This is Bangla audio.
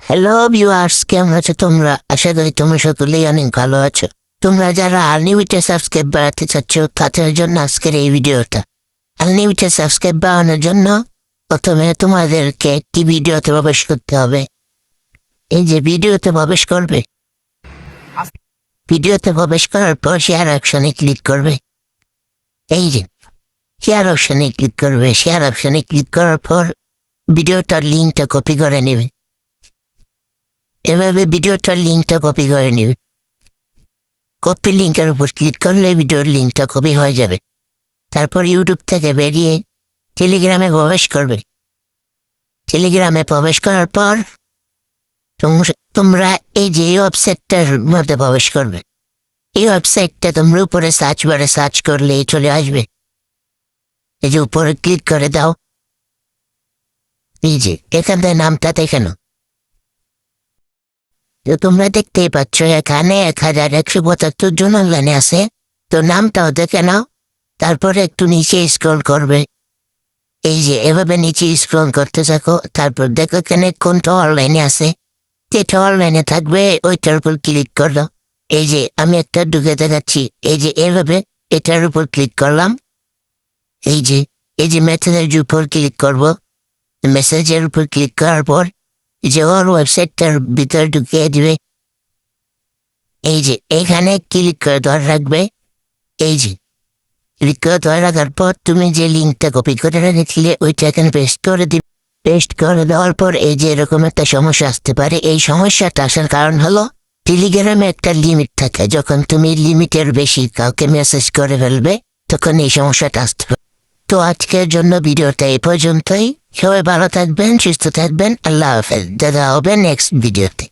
হ্যালো ভিউয়ার্স, কেমন আছো তোমরা? আশা করি তোমরা সকলেই অনেক ভালো আছো। তোমরা যারা আনলিমিটেড সাবস্ক্রাইব বাড়াতে চাচ্ছ তাদের জন্য আজকের এই ভিডিওটা। আনলিমিটেড সাবস্ক্রাইব বাড়ানোর জন্য প্রথমে তোমাদেরকে একটি ভিডিওতে প্রবেশ করতে হবে। এই যে ভিডিওতে প্রবেশ করবে, ভিডিওতে প্রবেশ করার পর শেয়ার অপশনে ক্লিক করবে। এই যে শেয়ার অপশনে ক্লিক করবে, শেয়ার অপশনে ক্লিক করার পর ভিডিওটার লিঙ্কটা কপি করে নেবে। এভাবে ভিডিওটার লিঙ্কটা কপি করে নিবে। কপি লিঙ্কের উপর ক্লিক করলে ভিডিওর লিঙ্কটা কপি হয়ে যাবে। তারপর ইউটিউব থেকে বেরিয়ে টেলিগ্রামে প্রবেশ করবে। টেলিগ্রামে প্রবেশ করার পর তোমরা এই যে ওয়েবসাইটটার মধ্যে প্রবেশ করবে। এই ওয়েবসাইটটা তোমরা উপরে সার্চ বারে সার্চ করলে চলে আসবে। এই যে উপরে ক্লিক করে দাও। এই যে এখান থেকে নামটা দেখে নাও। তো তোমরা দেখতেই পাচ্ছ এখানে 1175 জন অনলাইনে আছে। তো নামটাও দেখে নাও। তারপরে একটু নিচে স্ক্রল করবে। এই যে এভাবে নিচে স্ক্রল করতে থাকো। তারপর দেখো এখানে কোনটা অনলাইনে আছে, যেটা অনলাইনে থাকবে ওইটার উপর ক্লিক করো। এই যে আমি একটা ঢুকে দেখাচ্ছি। এই যে এভাবে এটার উপর ক্লিক করলাম। এই যে মেসেজের উপর ক্লিক করব। মেসেজের উপর ক্লিক করার পর যে ওর ওয়েবসাইটটার ভিতরে ঢুকিয়ে দিবে। এই যে এখানে ক্লিক করে ধরে রাখবে। এই যে ক্লিক করে ধরে রাখার পর তুমি যে লিঙ্কটা কপি করে রেখেছিলে ওইটা এখানে পেস্ট করে দিবে। পেস্ট করে দেওয়ার পর এই যে এরকম একটা সমস্যা আসতে পারে। এই সমস্যাটা আসার কারণ হলো টেলিগ্রামে একটা লিমিট থাকে। যখন তুমি লিমিটের বেশি কাউকে মেসেজ করে ফেলবে তখন এই সমস্যাটা আসতে পারে। তো আজকের জন্য ভিডিওটা এই পর্যন্তই। সবাই ভালো থাকবেন, সুস্থ থাকবেন। আল্লাহ হাফেজ। দেখা হবে নেক্সট ভিডিওতে।